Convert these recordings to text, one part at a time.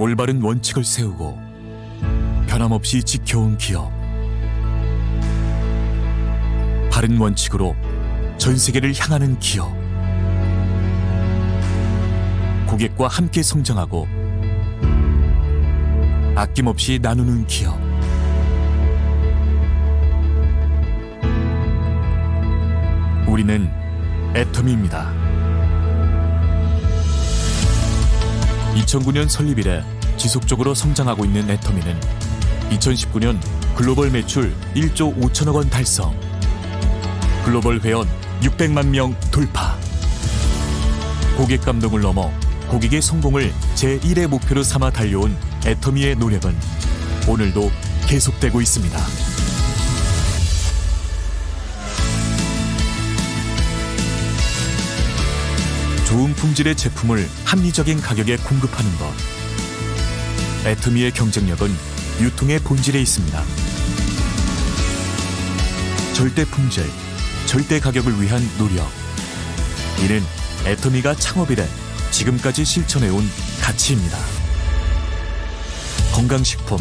올바른 원칙을 세우고 변함없이 지켜온 기업. 바른 원칙으로 전 세계를 향하는 기업. 고객과 함께 성장하고 아낌없이 나누는 기업. 우리는 애터미입니다. 2009년 설립 이래 지속적으로 성장하고 있는 애터미는 2019년 글로벌 매출 1조 5천억 원 달성, 글로벌 회원 600만 명 돌파. 고객 감동을 넘어 고객의 성공을 제1의 목표로 삼아 달려온 애터미의 노력은 오늘도 계속되고 있습니다. 좋은 품질의 제품을 합리적인 가격에 공급하는 것. 애터미의 경쟁력은 유통의 본질에 있습니다. 절대 품질, 절대 가격을 위한 노력. 이는 애터미가 창업 이래 지금까지 실천해온 가치입니다. 건강식품,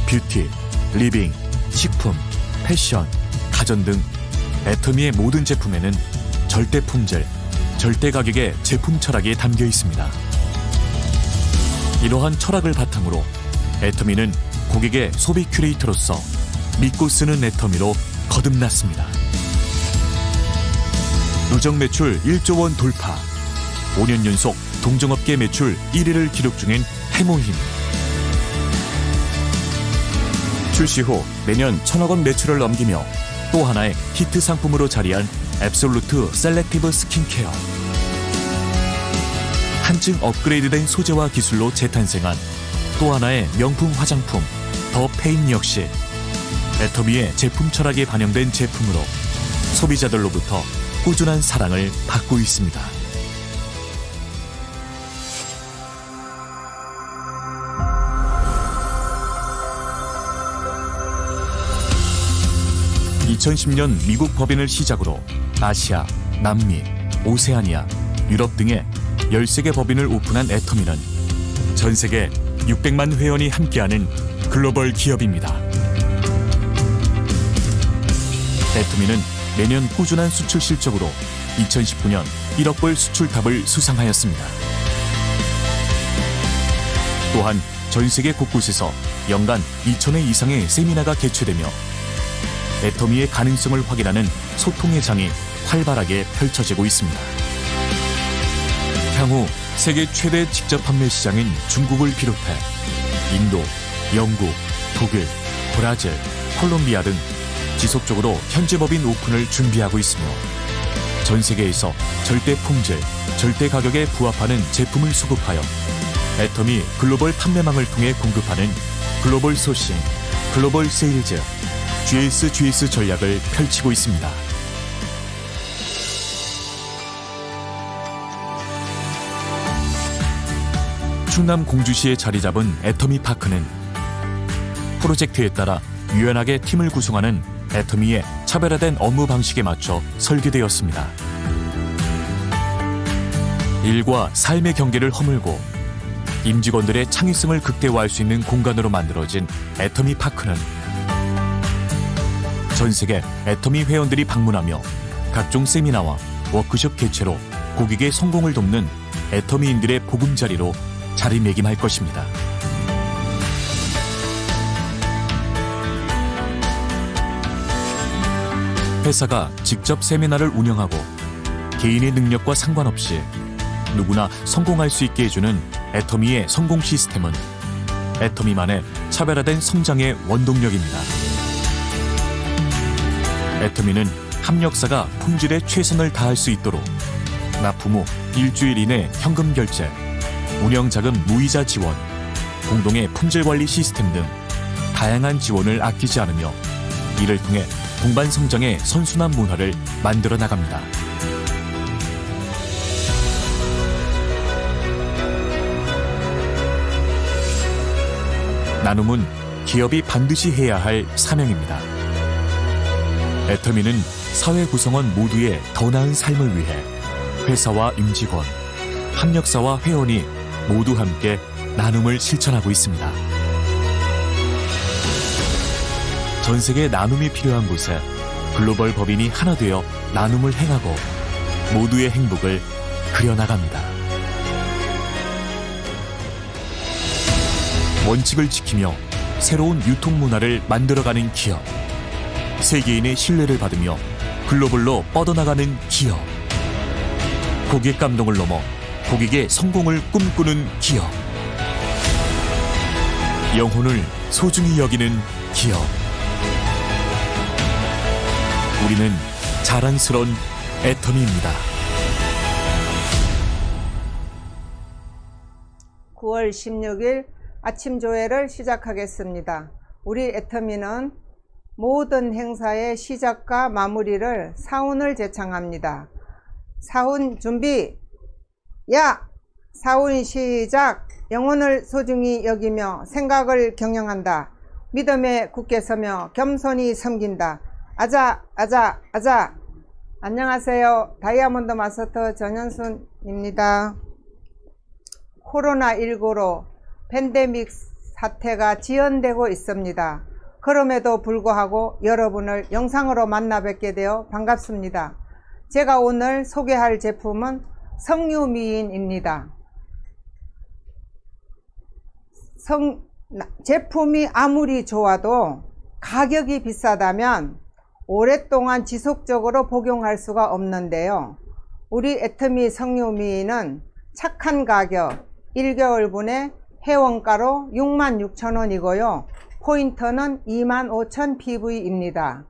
뷰티, 리빙, 식품, 패션, 가전 등 애터미의 모든 제품에는 절대 품질, 절대 가격의 제품 철학이 담겨 있습니다. 이러한 철학을 바탕으로 애터미는 고객의 소비 큐레이터로서 믿고 쓰는 애터미로 거듭났습니다. 누적 매출 1조 원 돌파, 5년 연속 동종업계 매출 1위를 기록 중인 해모힘. 출시 후 매년 1,000억 원 매출을 넘기며 또 하나의 히트 상품으로 자리한 앱솔루트 셀렉티브 스킨케어. 한층 업그레이드된 소재와 기술로 재탄생한 또 하나의 명품 화장품 더 페인 역시 애터미의 제품 철학이 반영된 제품으로 소비자들로부터 꾸준한 사랑을 받고 있습니다. (2010년) 미국 법인을 시작으로 아시아, 남미, 오세아니아, 유럽 등의 13개 법인을 오픈한 애터미는 전 세계 600만 회원이 함께하는 글로벌 기업입니다. 애터미는 매년 꾸준한 수출 실적으로 2019년 1억 불 수출탑을 수상하였습니다. 또한 전 세계 곳곳에서 연간 2,000회 이상의 세미나가 개최되며 애터미의 가능성을 확인하는 소통의 장이 활발하게 펼쳐지고 있습니다. 향후 세계 최대 직접 판매 시장인 중국을 비롯해 인도, 영국, 독일, 브라질, 콜롬비아 등 지속적으로 현지 법인 오픈을 준비하고 있으며 전 세계에서 절대 품질, 절대 가격에 부합하는 제품을 수급하여 애터미 글로벌 판매망을 통해 공급하는 글로벌 소싱, 글로벌 세일즈, GS 전략을 펼치고 있습니다. 충남 공주시에 자리 잡은 애터미 파크는 프로젝트에 따라 유연하게 팀을 구성하는 애터미의 차별화된 업무 방식에 맞춰 설계되었습니다. 일과 삶의 경계를 허물고 임직원들의 창의성을 극대화할 수 있는 공간으로 만들어진 애터미 파크는 전 세계 애터미 회원들이 방문하며 각종 세미나와 워크숍 개최로 고객의 성공을 돕는 애터미인들의 보금자리로 자리매김할 것입니다. 회사가 직접 세미나를 운영하고 개인의 능력과 상관없이 누구나 성공할 수 있게 해주는 애터미의 성공 시스템은 애터미만의 차별화된 성장의 원동력입니다. 애터미는 합력사가 품질에 최선을 다할 수 있도록 납품 후 일주일 이내 현금 결제, 운영자금 무이자 지원, 공동의 품질관리 시스템 등 다양한 지원을 아끼지 않으며 이를 통해 동반 성장의 선순환 문화를 만들어 나갑니다. 나눔은 기업이 반드시 해야 할 사명입니다. 애터미는 사회 구성원 모두의 더 나은 삶을 위해 회사와 임직원, 협력사와 회원이 모두 함께 나눔을 실천하고 있습니다. 전 세계 나눔이 필요한 곳에 글로벌 법인이 하나 되어 나눔을 행하고 모두의 행복을 그려나갑니다. 원칙을 지키며 새로운 유통 문화를 만들어가는 기업. 세계인의 신뢰를 받으며 글로벌로 뻗어나가는 기업. 고객 감동을 넘어 고객의 성공을 꿈꾸는 기업. 영혼을 소중히 여기는 기업. 우리는 자랑스러운 애터미입니다. 9월 16일 아침 조회를 시작하겠습니다. 우리 애터미는 모든 행사의 시작과 마무리를 사운을 제창합니다. 사운 준비! 야! 사운 시작! 영혼을 소중히 여기며 생각을 경영한다. 믿음에 굳게 서며 겸손히 섬긴다. 아자 아자 아자. 안녕하세요. 다이아몬드 마스터 전현순입니다. 코로나19로 팬데믹 사태가 지연되고 있습니다. 그럼에도 불구하고 여러분을 영상으로 만나 뵙게 되어 반갑습니다. 제가 오늘 소개할 제품은 석류미인입니다. 제품이 아무리 좋아도 가격이 비싸다면 오랫동안 지속적으로 복용할 수가 없는데요. 우리 애터미 석류미인은 착한 가격 1개월분에 회원가로 66,000원이고요. 포인트는 25,000 PV입니다.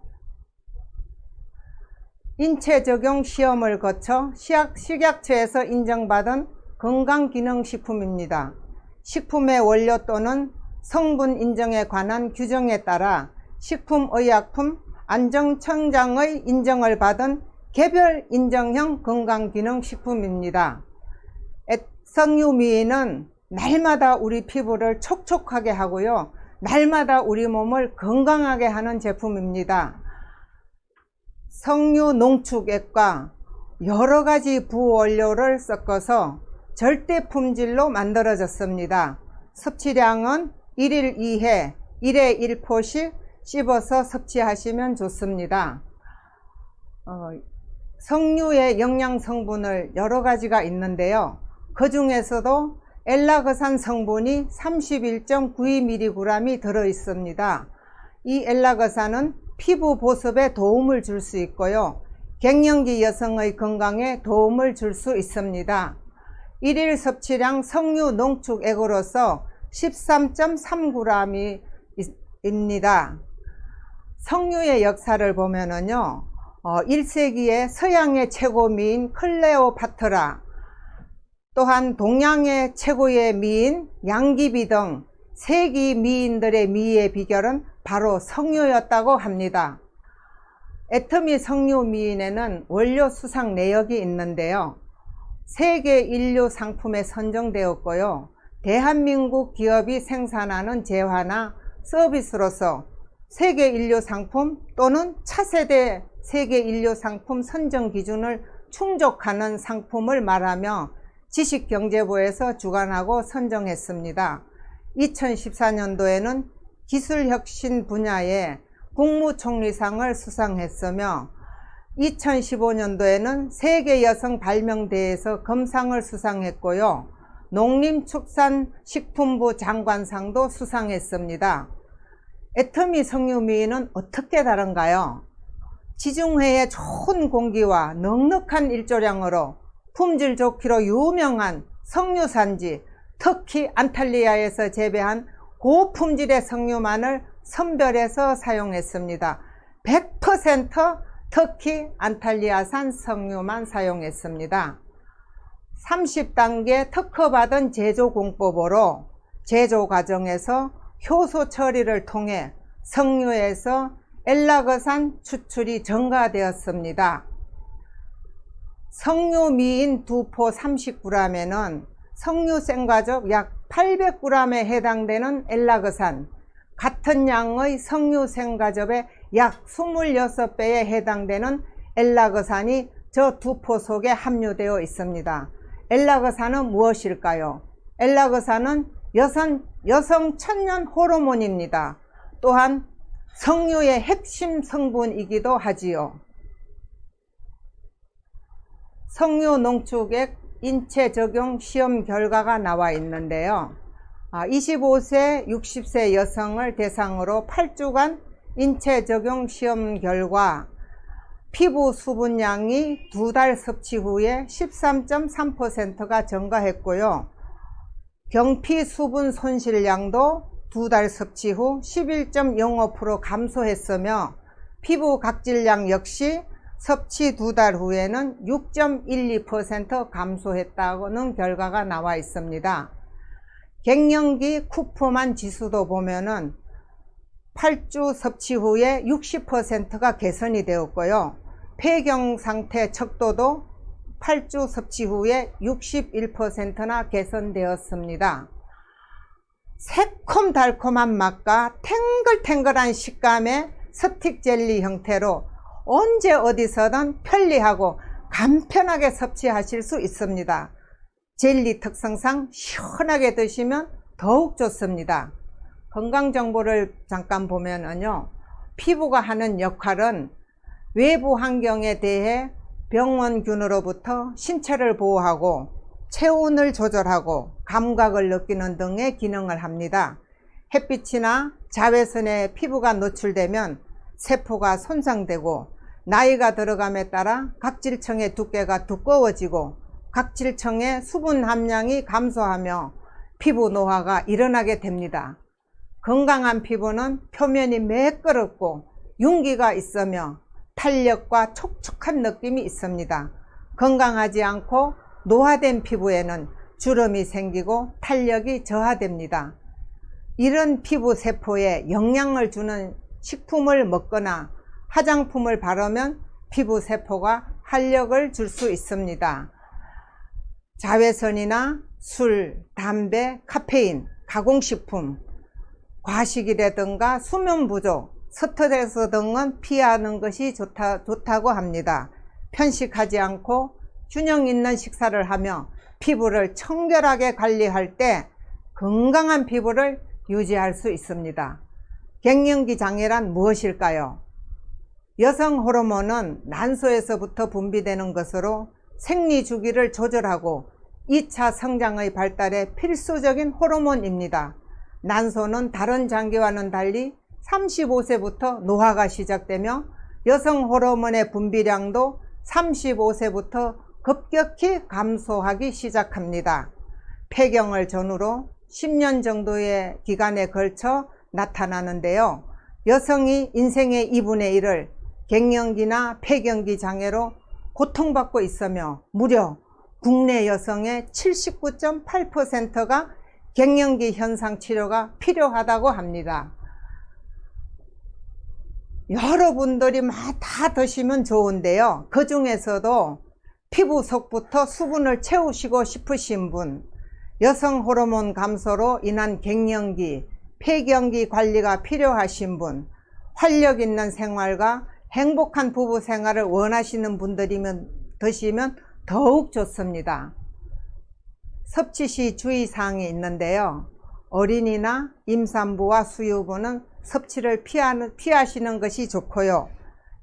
인체 적용 시험을 거쳐 식약처에서 인정받은 건강기능식품입니다. 식품의 원료 또는 성분 인정에 관한 규정에 따라 식품의약품 안전청장의 인정을 받은 개별 인정형 건강기능식품입니다. 석류미인은 날마다 우리 피부를 촉촉하게 하고요. 날마다 우리 몸을 건강하게 하는 제품입니다. 석류 농축액과 여러가지 부원료를 섞어서 절대 품질로 만들어졌습니다. 섭취량은 1일 2회, 1회 1포씩 씹어서 섭취하시면 좋습니다. 석류의 영양 성분을 여러 가지가 있는데요. 그 중에서도 엘라그산 성분이 31.92mg이 들어 있습니다. 이 엘라그산은 피부 보습에 도움을 줄 수 있고요. 갱년기 여성의 건강에 도움을 줄 수 있습니다. 1일 섭취량 석류 농축액으로서 13.3g입니다. 석류의 역사를 보면은요, 1세기에 서양의 최고미인 클레오파트라, 또한 동양의 최고의 미인 양귀비 등 세기 미인들의 미의 비결은 바로 석류였다고 합니다. 애터미 석류미인에는 원료 수상 내역이 있는데요. 세계 인류 상품에 선정되었고요. 대한민국 기업이 생산하는 재화나 서비스로서 세계 인류 상품 또는 차세대 세계 인류 상품 선정 기준을 충족하는 상품을 말하며 지식경제부에서 주관하고 선정했습니다. 2014년도에는 기술혁신 분야에 국무총리상을 수상했으며 2015년도에는 세계여성발명대회에서 금상을 수상했고요. 농림축산식품부 장관상도 수상했습니다. 애터미 석류미인은 어떻게 다른가요? 지중해의 좋은 공기와 넉넉한 일조량으로 품질 좋기로 유명한 석류산지 터키 안탈리아에서 재배한 고품질의 석류만을 선별해서 사용했습니다. 100% 터키 안탈리아산 석류만 사용했습니다. 30단계 특허받은 제조 공법으로 제조 과정에서 효소 처리를 통해 석류에서 엘라그산 추출이 증가되었습니다. 석류미인 2포 30g에는 석류 생과즙 약 800g에 해당되는 엘라그산, 같은 양의 석류 생과즙의 약 26배에 해당되는 엘라그산이 저 2포 속에 함유되어 있습니다. 엘라그산은 무엇일까요? 엘라그산은 여성 천연 호르몬입니다. 또한 성유의 핵심 성분이기도 하지요. 성유 농축액 인체 적용 시험 결과가 나와 있는데요. 25세, 60세 여성을 대상으로 8주간 인체 적용 시험 결과 피부 수분량이 2달 섭취 후에 13.3%가 증가했고요. 경피 수분 손실량도 2달 섭취 후 11.05% 감소했으며 피부 각질량 역시 섭취 2달 후에는 6.12% 감소했다는 결과가 나와 있습니다. 갱년기 쿠프만 지수도 보면은 8주 섭취 후에 60%가 개선이 되었고요. 폐경 상태 척도도 8주 섭취 후에 61%나 개선되었습니다. 새콤달콤한 맛과 탱글탱글한 식감의 스틱 젤리 형태로 언제 어디서든 편리하고 간편하게 섭취하실 수 있습니다. 젤리 특성상 시원하게 드시면 더욱 좋습니다. 건강정보를 잠깐 보면은요, 피부가 하는 역할은 외부 환경에 대해 병원균으로부터 신체를 보호하고 체온을 조절하고 감각을 느끼는 등의 기능을 합니다. 햇빛이나 자외선에 피부가 노출되면 세포가 손상되고 나이가 들어감에 따라 각질층의 두께가 두꺼워지고 각질층의 수분 함량이 감소하며 피부 노화가 일어나게 됩니다. 건강한 피부는 표면이 매끄럽고 윤기가 있으며 탄력과 촉촉한 느낌이 있습니다. 건강하지 않고 노화된 피부에는 주름이 생기고 탄력이 저하됩니다. 이런 피부 세포에 영양을 주는 식품을 먹거나 화장품을 바르면 피부 세포가 활력을 줄 수 있습니다. 자외선이나 술, 담배, 카페인, 가공식품, 과식이라든가 수면 부족, 스트레스 등은 피하는 것이 좋다고 합니다. 편식하지 않고 균형 있는 식사를 하며 피부를 청결하게 관리할 때 건강한 피부를 유지할 수 있습니다. 갱년기 장애란 무엇일까요? 여성 호르몬은 난소에서부터 분비되는 것으로 생리 주기를 조절하고 2차 성장의 발달에 필수적인 호르몬입니다. 난소는 다른 장기와는 달리 35세부터 노화가 시작되며 여성 호르몬의 분비량도 35세부터 급격히 감소하기 시작합니다. 폐경을 전후로 10년 정도의 기간에 걸쳐 나타나는데요. 여성이 인생의 2분의 1을 갱년기나 폐경기 장애로 고통받고 있으며 무려 국내 여성의 79.8%가 갱년기 현상 치료가 필요하다고 합니다. 여러분들이 다 드시면 좋은데요. 그 중에서도 피부 속부터 수분을 채우시고 싶으신 분, 여성 호르몬 감소로 인한 갱년기, 폐경기 관리가 필요하신 분, 활력 있는 생활과 행복한 부부 생활을 원하시는 분들이면 드시면 더욱 좋습니다. 섭취 시 주의사항이 있는데요. 어린이나 임산부와 수유부는 섭취를 피하시는 것이 좋고요.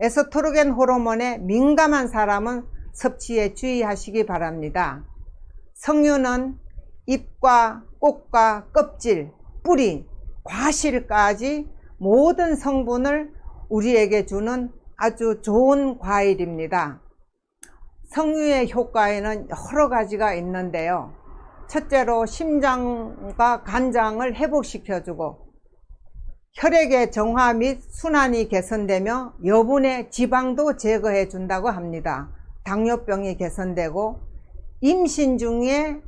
에스트로겐 호르몬에 민감한 사람은 섭취에 주의하시기 바랍니다. 석류는 잎과 꽃과 껍질, 뿌리, 과실까지 모든 성분을 우리에게 주는 아주 좋은 과일입니다. 석류의 효과에는 여러 가지가 있는데요. 첫째로 심장과 간장을 회복시켜주고 혈액의 정화 및 순환이 개선되며 여분의 지방도 제거해 준다고 합니다. 당뇨병이 개선되고 임신 중에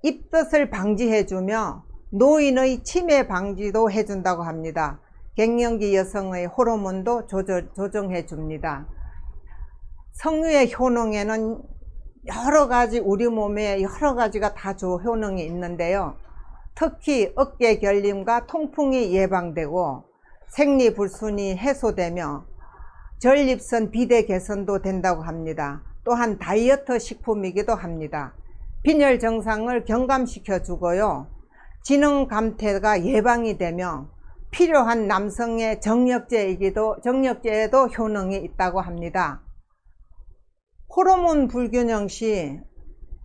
입덧을 방지해 주며 노인의 치매 방지도 해준다고 합니다. 갱년기 여성의 호르몬도 조정해 줍니다. 석류의 효능에는 여러 가지 우리 몸에 여러 가지가 다 효능이 있는데요. 특히 어깨 결림과 통풍이 예방되고 생리불순이 해소되며 전립선 비대 개선도 된다고 합니다. 또한 다이어트 식품이기도 합니다. 빈혈 증상을 경감시켜 주고요. 지능 감퇴가 예방이 되며 필요한 남성의 정력제에도 효능이 있다고 합니다. 호르몬 불균형 시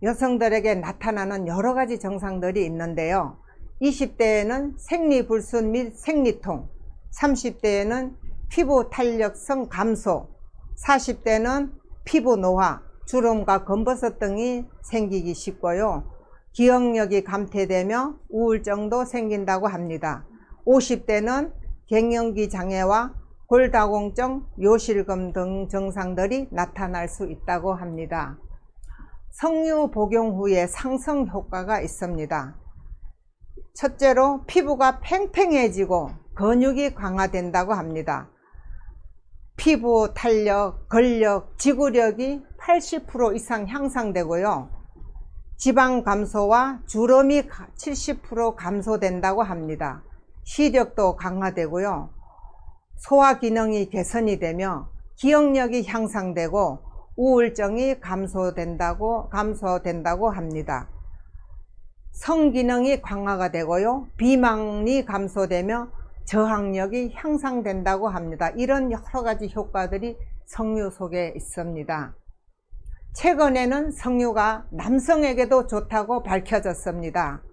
여성들에게 나타나는 여러 가지 증상들이 있는데요. 20대에는 생리불순 및 생리통, 30대에는 피부 탄력성 감소, 40대는 피부 노화, 주름과 검버섯 등이 생기기 쉽고요. 기억력이 감퇴되며 우울증도 생긴다고 합니다. 50대는 갱년기 장애와 골다공증, 요실금 등 증상들이 나타날 수 있다고 합니다. 석류 복용 후에 상승 효과가 있습니다. 첫째로 피부가 팽팽해지고 근육이 강화된다고 합니다. 피부 탄력, 근력, 지구력이 80% 이상 향상되고요. 지방 감소와 주름이 70% 감소된다고 합니다. 시력도 강화되고요. 소화 기능이 개선이 되며 기억력이 향상되고 우울증이 감소된다고 합니다. 성기능이 강화가 되고요. 비만이 감소되며 저항력이 향상된다고 합니다. 이런 여러 가지 효과들이 석류 속에 있습니다. 최근에는 석류가 남성에게도 좋다고 밝혀졌습니다.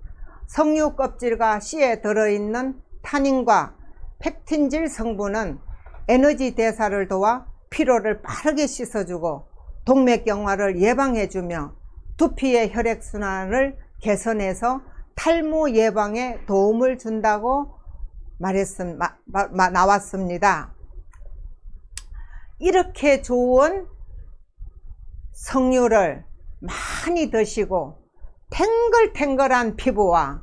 석류 껍질과 씨에 들어있는 타닌과 펙틴질 성분은 에너지 대사를 도와 피로를 빠르게 씻어주고 동맥경화를 예방해주며 두피의 혈액순환을 개선해서 탈모 예방에 도움을 준다고 나왔습니다. 이렇게 좋은 석류를 많이 드시고 탱글탱글한 피부와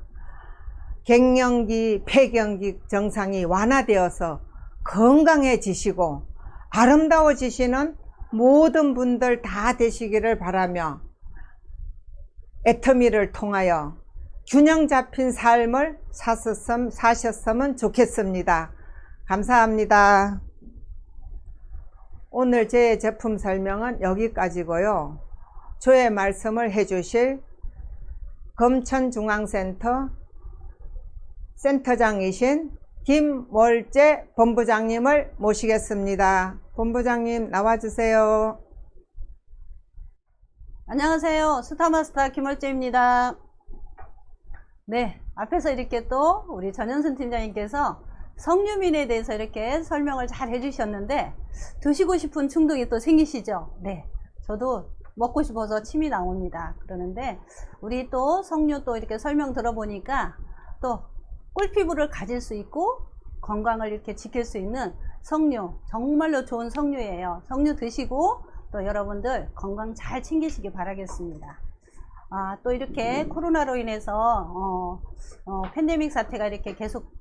갱년기, 폐경기 증상이 완화되어서 건강해지시고 아름다워지시는 모든 분들 다 되시기를 바라며 애터미를 통하여 균형 잡힌 삶을 사셨으면 좋겠습니다. 감사합니다. 오늘 제 제품 설명은 여기까지고요. 저의 말씀을 해주실 금천중앙센터 센터장이신 김월재 본부장님을 모시겠습니다. 본부장님 나와주세요. 안녕하세요. 스타마스터 김월재입니다. 네, 앞에서 이렇게 또 우리 전현순 팀장님께서 석류민에 대해서 이렇게 설명을 잘 해주셨는데 드시고 싶은 충동이 또 생기시죠? 네, 저도 먹고 싶어서 침이 나옵니다. 그러는데 우리 또 석류 또 이렇게 설명 들어보니까 또 꿀피부를 가질 수 있고 건강을 이렇게 지킬 수 있는 석류, 정말로 좋은 석류예요. 석류 드시고 또 여러분들 건강 잘 챙기시기 바라겠습니다. 또 이렇게 코로나로 인해서 팬데믹 사태가 이렇게 계속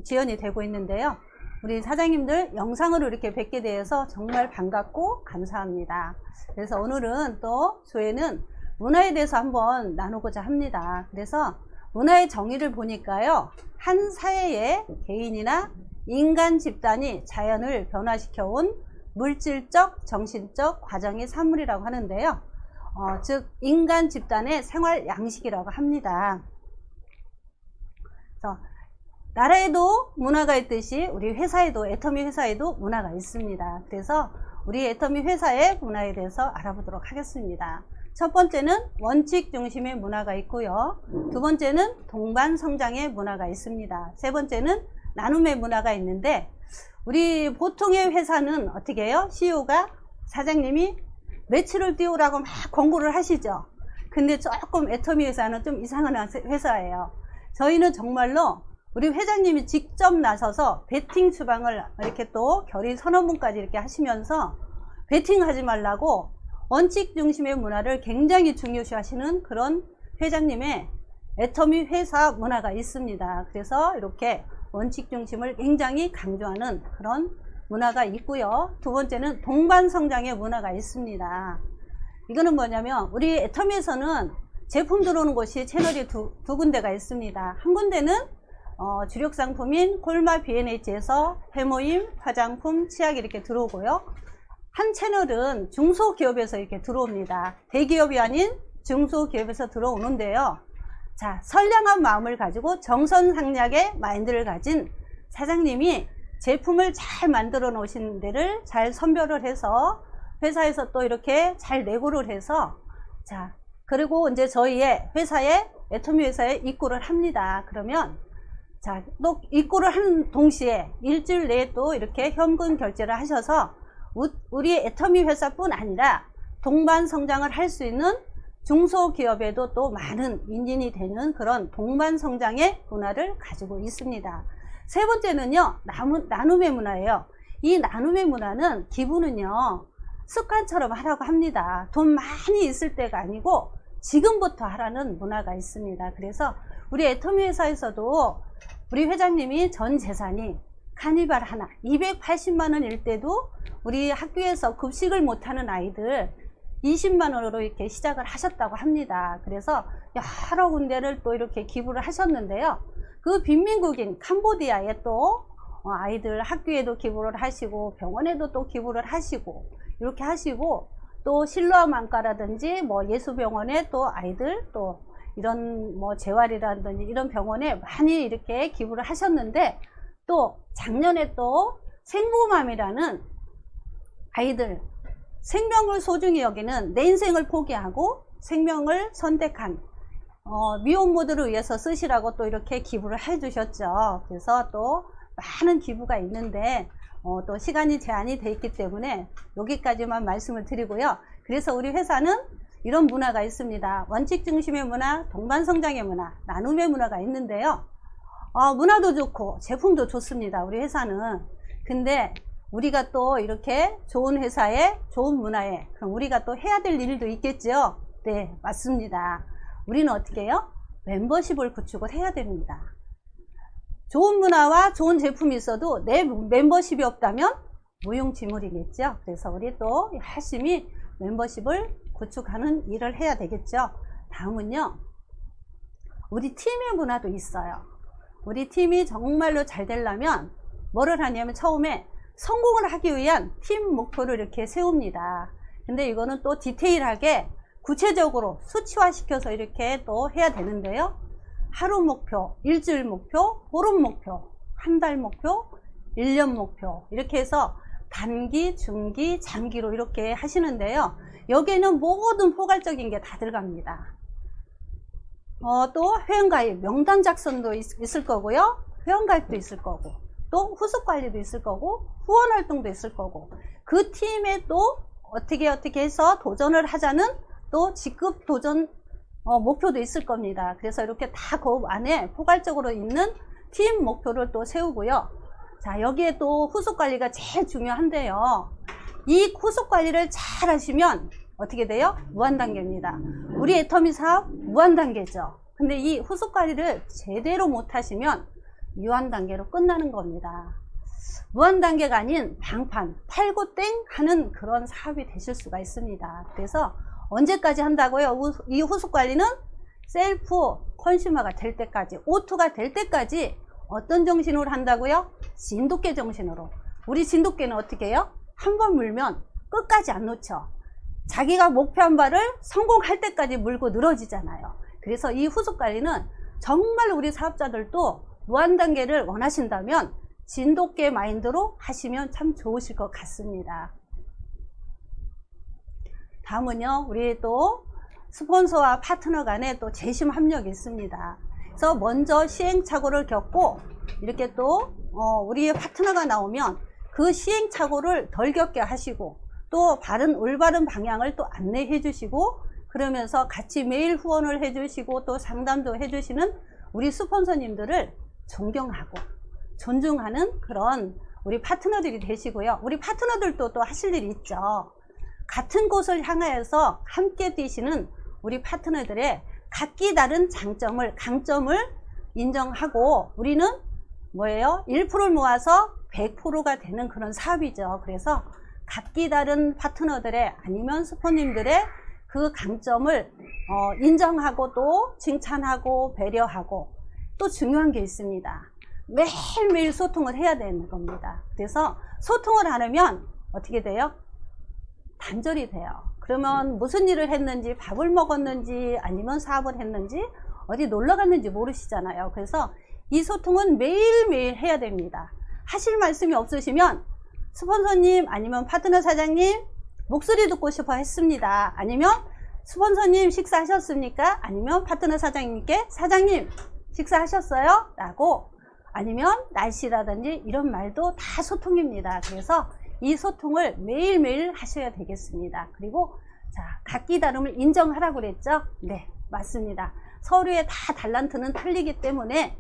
지연이 되고 있는데요. 우리 사장님들 영상으로 이렇게 뵙게 되어서 정말 반갑고 감사합니다. 그래서 오늘은 또 저희는 문화에 대해서 한번 나누고자 합니다. 그래서 문화의 정의를 보니까요, 한 사회의 개인이나 인간 집단이 자연을 변화시켜 온 물질적, 정신적 과정의 산물이라고 하는데요. 즉 인간 집단의 생활 양식이라고 합니다. 그래서 나라에도 문화가 있듯이 우리 회사에도, 애터미 회사에도 문화가 있습니다. 그래서 우리 애터미 회사의 문화에 대해서 알아보도록 하겠습니다. 첫 번째는 원칙 중심의 문화가 있고요. 두 번째는 동반 성장의 문화가 있습니다. 세 번째는 나눔의 문화가 있는데, 우리 보통의 회사는 어떻게 해요? CEO가, 사장님이 매출을 띄우라고 막 권고를 하시죠. 근데 조금 애터미 회사는 좀 이상한 회사예요. 저희는 정말로 우리 회장님이 직접 나서서 베팅 추방을 이렇게 또 결의 선언문까지 이렇게 하시면서 베팅하지 말라고 원칙 중심의 문화를 굉장히 중요시 하시는 그런 회장님의 애터미 회사 문화가 있습니다. 그래서 이렇게 원칙 중심을 굉장히 강조하는 그런 문화가 있고요. 두 번째는 동반 성장의 문화가 있습니다. 이거는 뭐냐면 우리 애터미에서는 제품 들어오는 곳이 채널이 두 군데가 있습니다. 한 군데는 주력 상품인 콜마 B&H에서 해모임, 화장품, 치약 이렇게 들어오고요. 한 채널은 중소기업에서 이렇게 들어옵니다. 대기업이 아닌 중소기업에서 들어오는데요. 자, 선량한 마음을 가지고 정선상략의 마인드를 가진 사장님이 제품을 잘 만들어 놓으신 데를 잘 선별을 해서 회사에서 또 이렇게 잘 내고를 해서, 자, 그리고 이제 저희의 회사에, 애터미 회사에 입고를 합니다. 그러면, 자, 또 입고를 하는 동시에 일주일 내에 또 이렇게 현금 결제를 하셔서 우리 애터미 회사뿐 아니라 동반 성장을 할 수 있는 중소기업에도 또 많은 윈윈이 되는 그런 동반 성장의 문화를 가지고 있습니다. 세 번째는요, 나눔의 문화예요. 이 나눔의 문화는 기부는요, 습관처럼 하라고 합니다. 돈 많이 있을 때가 아니고 지금부터 하라는 문화가 있습니다. 그래서 우리 애터미 회사에서도 우리 회장님이 전 재산이 카니발 하나 280만 원일 때도 우리 학교에서 급식을 못하는 아이들 20만 원으로 이렇게 시작을 하셨다고 합니다. 그래서 여러 군데를 또 이렇게 기부를 하셨는데요. 그 빈민국인 캄보디아에 또 아이들 학교에도 기부를 하시고 병원에도 또 기부를 하시고 이렇게 하시고, 또 실로암 안과라든지 뭐 예수병원에 또 아이들 또 이런 뭐 재활이라든지 이런 병원에 많이 이렇게 기부를 하셨는데, 또 작년에 또 생모맘이라는 아이들 생명을 소중히 여기는 내 인생을 포기하고 생명을 선택한 미혼모들을 위해서 쓰시라고 또 이렇게 기부를 해 주셨죠. 그래서 또 많은 기부가 있는데 또 시간이 제한이 돼 있기 때문에 여기까지만 말씀을 드리고요. 그래서 우리 회사는 이런 문화가 있습니다. 원칙 중심의 문화, 동반 성장의 문화, 나눔의 문화가 있는데요. 문화도 좋고 제품도 좋습니다. 우리 회사는. 근데 우리가 또 이렇게 좋은 회사에 좋은 문화에 그럼 우리가 또 해야 될 일도 있겠죠. 네, 맞습니다. 우리는 어떻게 해요? 멤버십을 구축을 해야 됩니다. 좋은 문화와 좋은 제품이 있어도 내 멤버십이 없다면 무용지물이겠죠. 그래서 우리 또 열심히 멤버십을 구축하는 일을 해야 되겠죠. 다음은요, 우리 팀의 문화도 있어요. 우리 팀이 정말로 잘 되려면 뭐를 하냐면 처음에 성공을 하기 위한 팀 목표를 이렇게 세웁니다. 근데 이거는 또 디테일하게 구체적으로 수치화시켜서 이렇게 또 해야 되는데요. 하루 목표, 일주일 목표, 보름 목표, 한 달 목표, 1년 목표 이렇게 해서 단기, 중기, 장기로 이렇게 하시는데요. 여기에는 모든 포괄적인 게 다 들어갑니다. 또 회원가입, 명단 작성도 있을 거고요. 회원가입도 있을 거고, 또 후속 관리도 있을 거고, 후원 활동도 있을 거고, 그 팀에 또 어떻게 해서 도전을 하자는 또 직급 도전 목표도 있을 겁니다. 그래서 이렇게 다 그 안에 포괄적으로 있는 팀 목표를 또 세우고요. 자, 여기에 또 후속 관리가 제일 중요한데요. 이 후속 관리를 잘 하시면 어떻게 돼요? 무한 단계입니다. 우리 애터미 사업 무한 단계죠. 근데 이 후속 관리를 제대로 못 하시면 유한 단계로 끝나는 겁니다. 무한 단계가 아닌 방판, 팔고 땡 하는 그런 사업이 되실 수가 있습니다. 그래서 언제까지 한다고요? 이 후속 관리는 셀프 컨슈머가 될 때까지, O2가 될 때까지 어떤 정신으로 한다고요? 진돗개 정신으로. 우리 진돗개는 어떻게 해요? 한 번 물면 끝까지 안 놓죠. 자기가 목표한 바를 성공할 때까지 물고 늘어지잖아요. 그래서 이 후속 관리는 정말 우리 사업자들도 무한 단계를 원하신다면 진돗개 마인드로 하시면 참 좋으실 것 같습니다. 다음은요, 우리 또 스폰서와 파트너 간에 또 재심 협력이 있습니다. 그래서 먼저 시행착오를 겪고 이렇게 또 우리 파트너가 나오면 그 시행착오를 덜 겪게 하시고 또 올바른 방향을 또 안내해 주시고, 그러면서 같이 매일 후원을 해 주시고 또 상담도 해 주시는 우리 스폰서님들을 존경하고 존중하는 그런 우리 파트너들이 되시고요. 우리 파트너들도 또 하실 일이 있죠. 같은 곳을 향하여서 함께 뛰시는 우리 파트너들의 각기 다른 강점을 인정하고, 우리는 뭐예요? 1%를 모아서 100%가 되는 그런 사업이죠. 그래서 각기 다른 파트너들의 아니면 스폰님들의 그 강점을 인정하고 또 칭찬하고 배려하고, 또 중요한 게 있습니다. 매일매일 소통을 해야 되는 겁니다. 그래서 소통을 안 하면 어떻게 돼요? 단절이 돼요. 그러면 무슨 일을 했는지, 밥을 먹었는지 아니면 사업을 했는지 어디 놀러 갔는지 모르시잖아요. 그래서 이 소통은 매일매일 해야 됩니다. 하실 말씀이 없으시면 스폰서님 아니면 파트너 사장님 목소리 듣고 싶어 했습니다. 아니면 스폰서님 식사하셨습니까? 아니면 파트너 사장님께 사장님 식사하셨어요? 라고, 아니면 날씨라든지 이런 말도 다 소통입니다. 그래서 이 소통을 매일매일 하셔야 되겠습니다. 그리고 자, 각기 다름을 인정하라고 그랬죠? 네, 맞습니다. 서로의 다 달란트는 틀리기 때문에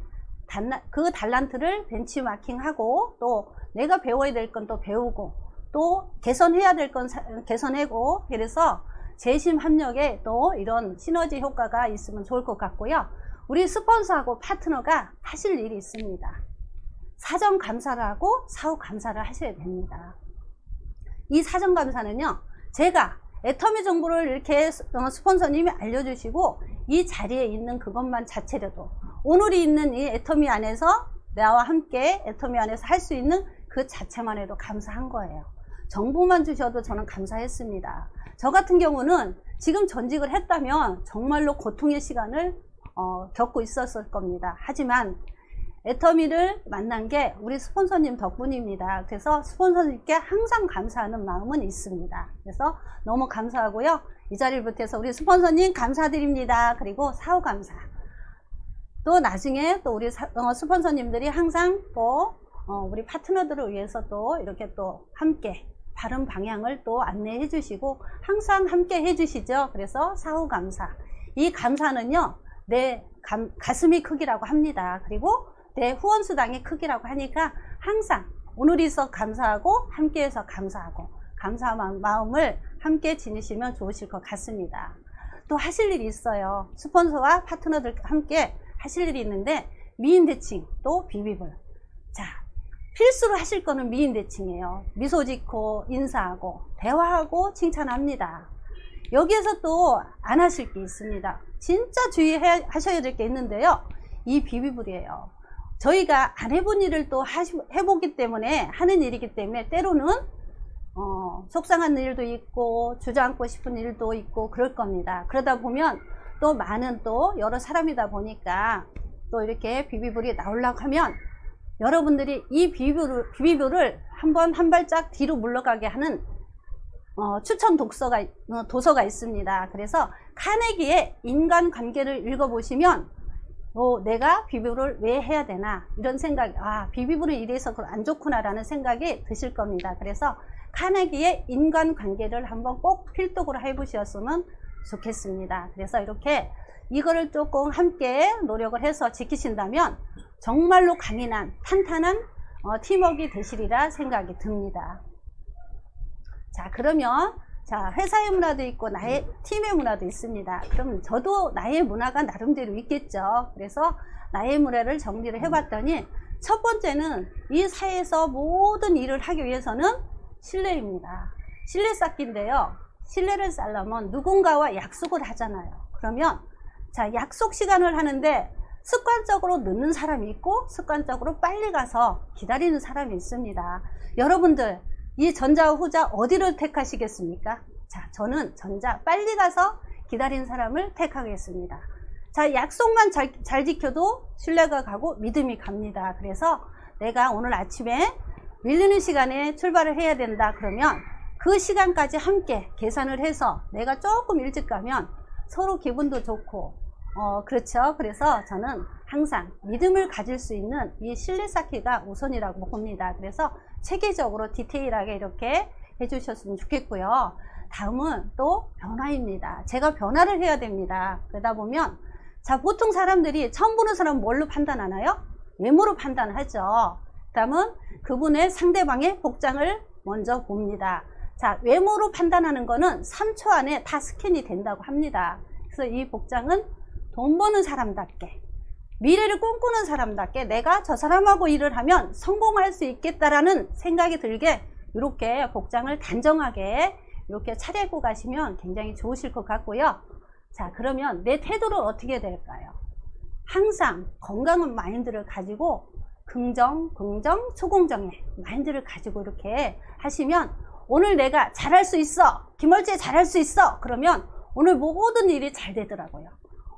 그 달란트를 벤치마킹하고 또 내가 배워야 될 건 또 배우고 또 개선해야 될 건 개선하고, 그래서 재심 합력에 또 이런 시너지 효과가 있으면 좋을 것 같고요. 우리 스폰서하고 파트너가 하실 일이 있습니다. 사전 감사를 하고 사후 감사를 하셔야 됩니다. 이 사전 감사는요, 제가 애터미 정보를 이렇게 스폰서님이 알려주시고 이 자리에 있는 그것만 자체로도 오늘이 있는 이 애터미 안에서 나와 함께 애터미 안에서 할 수 있는 그 자체만 해도 감사한 거예요. 정보만 주셔도 저는 감사했습니다. 저 같은 경우는 지금 전직을 했다면 정말로 고통의 시간을 겪고 있었을 겁니다. 하지만 애터미를 만난 게 우리 스폰서님 덕분입니다. 그래서 스폰서님께 항상 감사하는 마음은 있습니다. 그래서 너무 감사하고요. 이 자리를 부터해서 우리 스폰서님 감사드립니다. 그리고 사후 감사. 또 나중에 또 우리 스폰서님들이 항상 또 우리 파트너들을 위해서 또 이렇게 또 함께 바른 방향을 또 안내해 주시고 항상 함께 해 주시죠. 그래서 사후 감사. 이 감사는요, 내 가슴이 크기라고 합니다. 그리고 내 후원수당의 크기라고 하니까 항상 오늘이 있어 감사하고 함께해서 감사하고 감사한 마음을 함께 지니시면 좋으실 것 같습니다. 또 하실 일이 있어요. 스폰서와 파트너들 함께 하실 일이 있는데, 미인 대칭 또 비비블. 자, 필수로 하실 거는 미인 대칭이에요. 미소 짓고 인사하고 대화하고 칭찬합니다. 여기에서 또 안 하실 게 있습니다. 진짜 주의하셔야 될 게 있는데요, 이 비비블이에요. 저희가 안 해본 일을 또 해보기 때문에 하는 일이기 때문에 때로는 속상한 일도 있고 주저앉고 싶은 일도 있고 그럴 겁니다. 그러다 보면 또 많은 또 여러 사람이다 보니까 또 이렇게 비비블이 나오려고 하면 여러분들이 이 비비블을 한 발짝 뒤로 물러가게 하는 추천 도서가 있습니다. 그래서 카네기의 인간관계를 읽어보시면 내가 비비블을 왜 해야 되나 이런 생각이, 비비블은 이래서 안 좋구나 라는 생각이 드실 겁니다. 그래서 카네기의 인간관계를 한번 꼭 필독으로 해보셨으면 좋겠습니다. 그래서 이렇게 이거를 조금 함께 노력을 해서 지키신다면 정말로 강인한 탄탄한 팀워크가 되시리라 생각이 듭니다. 자, 그러면 회사의 문화도 있고 나의 팀의 문화도 있습니다. 그럼 저도 나의 문화가 나름대로 있겠죠. 그래서 나의 문화를 정리를 해봤더니 첫 번째는 이 사회에서 모든 일을 하기 위해서는 신뢰입니다. 신뢰 쌓기인데요, 신뢰를 쌓려면 누군가와 약속을 하잖아요. 그러면 약속 시간을 하는데 습관적으로 늦는 사람이 있고 습관적으로 빨리 가서 기다리는 사람이 있습니다. 여러분들 이 전자와 후자 어디를 택하시겠습니까? 저는 전자, 빨리 가서 기다리는 사람을 택하겠습니다. 약속만 잘 지켜도 신뢰가 가고 믿음이 갑니다. 그래서 내가 오늘 아침에 밀리는 시간에 출발을 해야 된다 그러면 그 시간까지 함께 계산을 해서 내가 조금 일찍 가면 서로 기분도 좋고 그렇죠. 그래서 저는 항상 믿음을 가질 수 있는 이 신뢰 쌓기가 우선이라고 봅니다. 그래서 체계적으로 디테일하게 이렇게 해주셨으면 좋겠고요. 다음은 또 변화입니다. 제가 변화를 해야 됩니다. 그러다 보면 보통 사람들이 처음 보는 사람은 뭘로 판단하나요? 외모로 판단하죠. 다음은 그분의 상대방의 복장을 먼저 봅니다. 외모로 판단하는 거는 3초 안에 다 스캔이 된다고 합니다. 그래서 이 복장은 돈 버는 사람답게, 미래를 꿈꾸는 사람답게 내가 저 사람하고 일을 하면 성공할 수 있겠다라는 생각이 들게 이렇게 복장을 단정하게 이렇게 차려입고 가시면 굉장히 좋으실 것 같고요. 그러면 내 태도는 어떻게 될까요? 항상 건강한 마인드를 가지고 긍정, 초긍정의 마인드를 가지고 이렇게 하시면 오늘 내가 잘할 수 있어, 김월재 잘할 수 있어, 그러면 오늘 모든 일이 잘 되더라고요.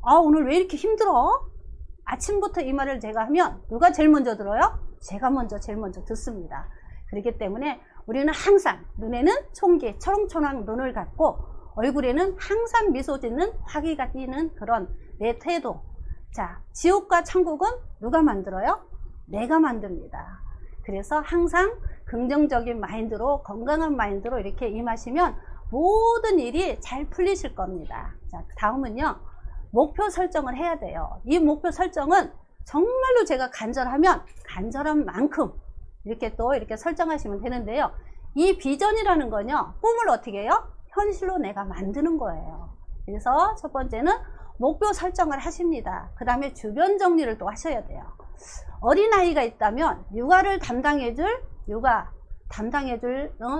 아, 오늘 왜 이렇게 힘들어? 아침부터 이 말을 제가 하면 누가 제일 먼저 들어요? 제가 제일 먼저 듣습니다. 그렇기 때문에 우리는 항상 눈에는 총기, 초롱초롱 눈을 갖고 얼굴에는 항상 미소 짓는 화기가 띄는 그런 내 태도. 자, 지옥과 천국은 누가 만들어요? 내가 만듭니다. 그래서 항상 긍정적인 마인드로, 건강한 마인드로 이렇게 임하시면 모든 일이 잘 풀리실 겁니다. 자, 다음은요. 목표 설정을 해야 돼요. 이 목표 설정은 정말로 제가 간절하면 간절한 만큼 이렇게 또 이렇게 설정하시면 되는데요. 이 비전이라는 건요, 꿈을 어떻게 해요? 현실로 내가 만드는 거예요. 그래서 첫 번째는 목표 설정을 하십니다. 그 다음에 주변 정리를 또 하셔야 돼요. 어린아이가 있다면 육아를 담당해줄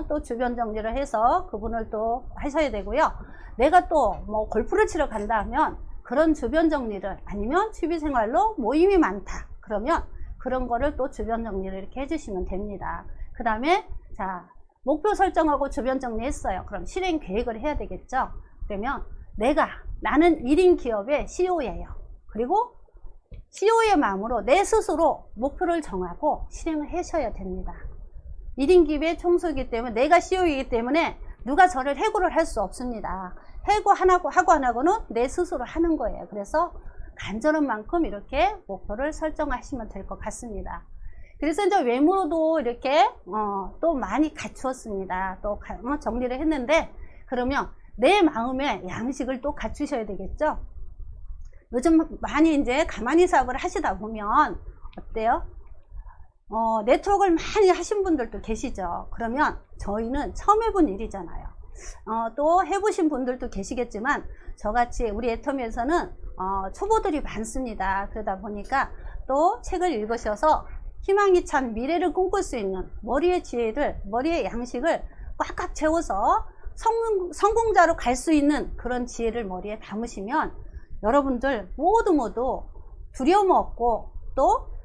또 주변 정리를 해서 그분을 또 하셔야 되고요. 내가 또 뭐 골프를 치러 간다 하면 그런 주변 정리를, 아니면 취미생활로 모임이 많다 그러면 그런 거를 또 주변 정리를 이렇게 해주시면 됩니다. 그 다음에 자, 목표 설정하고 주변 정리했어요. 그럼 실행 계획을 해야 되겠죠. 그러면 나는 1인 기업의 CEO예요. 그리고 CEO의 마음으로 내 스스로 목표를 정하고 실행을 하셔야 됩니다. 1인 기업의 총수이기 때문에, 내가 CEO이기 때문에 누가 저를 해고를 할 수 없습니다. 해고 하고 안 하고는 내 스스로 하는 거예요. 그래서 간절한 만큼 이렇게 목표를 설정하시면 될 것 같습니다. 그래서 이제 외모도 이렇게 또 많이 갖추었습니다. 또 정리를 했는데, 그러면 내 마음의 양식을 또 갖추셔야 되겠죠. 요즘 많이 이제 가만히 사업을 하시다 보면 어때요? 네트워크를 많이 하신 분들도 계시죠. 그러면 저희는 처음 해본 일이잖아요. 또 해보신 분들도 계시겠지만 저같이 우리 애터미에서는 초보들이 많습니다. 그러다 보니까 또 책을 읽으셔서 희망이 찬 미래를 꿈꿀 수 있는 머리의 지혜를, 머리의 양식을 꽉꽉 채워서 성공자로 갈 수 있는 그런 지혜를 머리에 담으시면 여러분들 모두 두려움 없고 또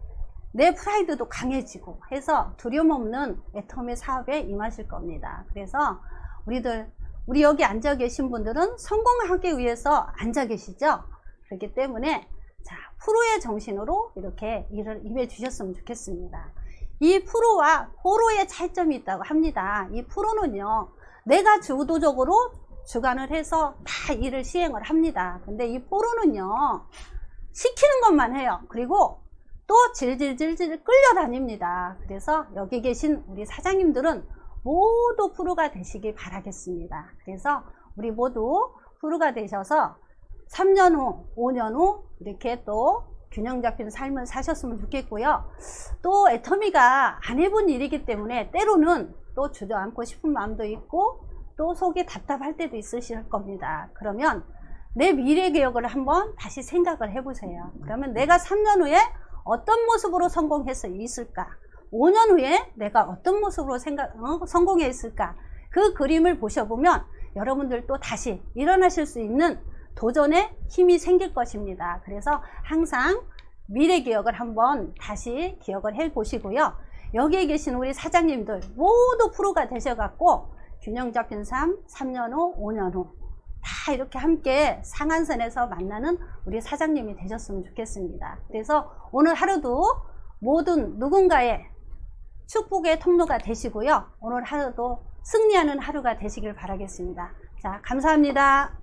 내 프라이드도 강해지고 해서 두려움 없는 애터미 사업에 임하실 겁니다. 그래서 우리 여기 앉아 계신 분들은 성공하기 위해서 앉아 계시죠. 그렇기 때문에 자, 프로의 정신으로 이렇게 일을 임해 주셨으면 좋겠습니다. 이 프로와 포로의 차이점이 있다고 합니다. 이 프로는요, 내가 주도적으로 주관을 해서 다 일을 시행을 합니다. 근데 이 포로는요, 시키는 것만 해요. 그리고 또 질질질질 끌려다닙니다. 그래서 여기 계신 우리 사장님들은 모두 프로가 되시길 바라겠습니다. 그래서 우리 모두 프로가 되셔서 3년 후, 5년 후 이렇게 또 균형 잡힌 삶을 사셨으면 좋겠고요. 또 애터미가 안 해본 일이기 때문에 때로는 또 주저앉고 싶은 마음도 있고 또 속이 답답할 때도 있으실 겁니다. 그러면 내 미래 계획을 한번 다시 생각을 해보세요. 그러면 내가 3년 후에 어떤 모습으로 성공해서 있을까? 5년 후에 내가 어떤 모습으로 성공해 있을까? 그 그림을 보셔보면 여러분들도 다시 일어나실 수 있는 도전의 힘이 생길 것입니다. 그래서 항상 미래 기억을 한번 다시 기억을 해 보시고요. 여기에 계신 우리 사장님들 모두 프로가 되셔갖고 균형 잡힌 삶 3년 후, 5년 후 다 이렇게 함께 상한선에서 만나는 우리 사장님이 되셨으면 좋겠습니다. 그래서 오늘 하루도 모든 누군가의 축복의 통로가 되시고요. 오늘 하루도 승리하는 하루가 되시길 바라겠습니다. 자, 감사합니다.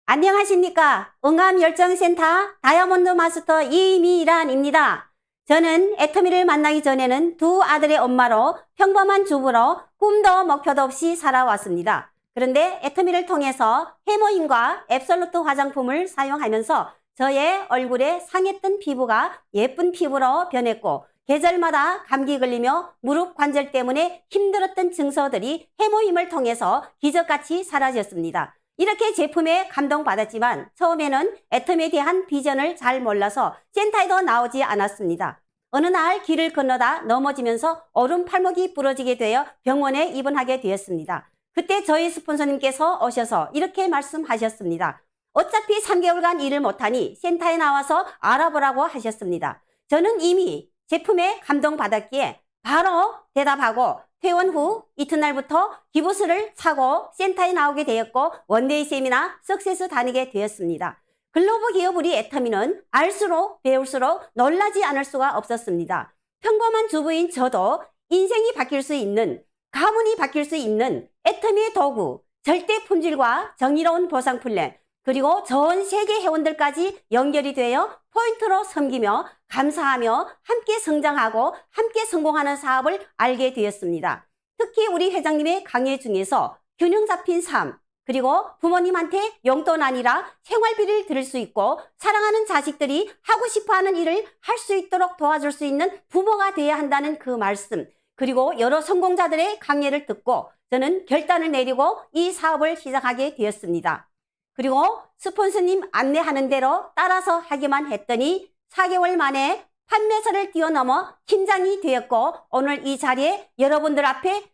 안녕하십니까. 응암열정센터 다이아몬드 마스터 이미란입니다. 저는 애터미를 만나기 전에는 두 아들의 엄마로 평범한 주부로 꿈도 목표도 없이 살아왔습니다. 그런데 애터미를 통해서 해모인과 앱솔루트 화장품을 사용하면서 저의 얼굴에 상했던 피부가 예쁜 피부로 변했고 계절마다 감기 걸리며 무릎 관절 때문에 힘들었던 증서들이 해모임을 통해서 기적같이 사라졌습니다. 이렇게 제품에 감동받았지만 처음에는 애터미에 대한 비전을 잘 몰라서 센터에도 나오지 않았습니다. 어느 날 길을 건너다 넘어지면서 오른 팔목이 부러지게 되어 병원에 입원하게 되었습니다. 그때 저희 스폰서님께서 오셔서 이렇게 말씀하셨습니다. 어차피 3개월간 일을 못하니 센터에 나와서 알아보라고 하셨습니다. 저는 이미 제품에 감동받았기에 바로 대답하고 퇴원 후 이튿날부터 기부스를 사고 센터에 나오게 되었고 원데이 세미나 석세스 다니게 되었습니다. 글로벌 기업 우리 애터미는 알수록 배울수록 놀라지 않을 수가 없었습니다. 평범한 주부인 저도 인생이 바뀔 수 있는, 가문이 바뀔 수 있는 애터미의 도구, 절대 품질과 정의로운 보상 플랜, 그리고 전 세계 회원들까지 연결이 되어 포인트로 섬기며 감사하며 함께 성장하고 함께 성공하는 사업을 알게 되었습니다. 특히 우리 회장님의 강의 중에서 균형 잡힌 삶, 그리고 부모님한테 용돈 아니라 생활비를 드릴 수 있고 사랑하는 자식들이 하고 싶어하는 일을 할 수 있도록 도와줄 수 있는 부모가 되어야 한다는 그 말씀, 그리고 여러 성공자들의 강의를 듣고 저는 결단을 내리고 이 사업을 시작하게 되었습니다. 그리고 스폰서님 안내하는 대로 따라서 하기만 했더니 4개월 만에 판매서를 뛰어넘어 팀장이 되었고 오늘 이 자리에 여러분들 앞에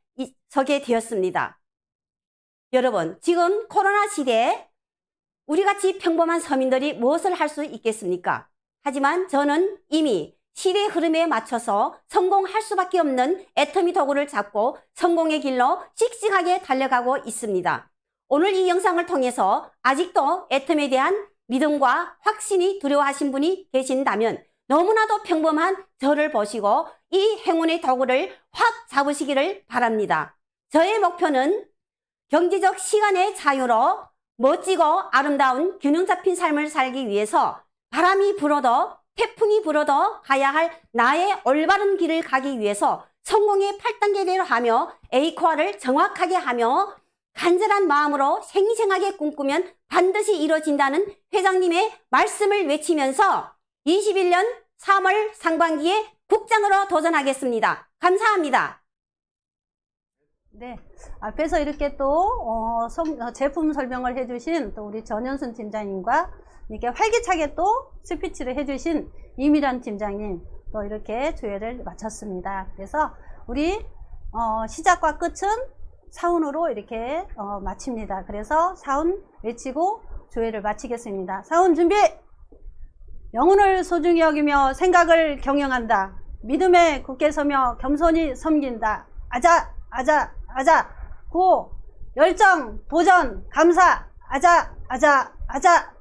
서게 되었습니다. 여러분, 지금 코로나 시대에 우리같이 평범한 서민들이 무엇을 할 수 있겠습니까? 하지만 저는 이미 시대의 흐름에 맞춰서 성공할 수밖에 없는 애터미 도구를 잡고 성공의 길로 씩씩하게 달려가고 있습니다. 오늘 이 영상을 통해서 아직도 애터미에 대한 믿음과 확신이 두려워하신 분이 계신다면 너무나도 평범한 저를 보시고 이 행운의 도구를 확 잡으시기를 바랍니다. 저의 목표는 경제적 시간의 자유로 멋지고 아름다운 균형 잡힌 삶을 살기 위해서 바람이 불어도 태풍이 불어도 가야 할 나의 올바른 길을 가기 위해서 성공의 8단계대로 하며 에이코아를 정확하게 하며 간절한 마음으로 생생하게 꿈꾸면 반드시 이루어진다는 회장님의 말씀을 외치면서 21년 3월 상반기에 국장으로 도전하겠습니다. 감사합니다. 네, 앞에서 이렇게 또 제품 설명을 해주신 또 우리 전현순 팀장님과 이렇게 활기차게 또 스피치를 해주신 이미란 팀장님 또 이렇게 조회를 마쳤습니다. 그래서 우리 시작과 끝은 사운으로 이렇게 마칩니다. 그래서 사운 외치고 조회를 마치겠습니다. 사운 준비! 영혼을 소중히 여기며 생각을 경영한다. 믿음에 굳게 서며 겸손히 섬긴다. 아자, 아자, 아자. 고, 열정, 도전, 감사. 아자, 아자, 아자.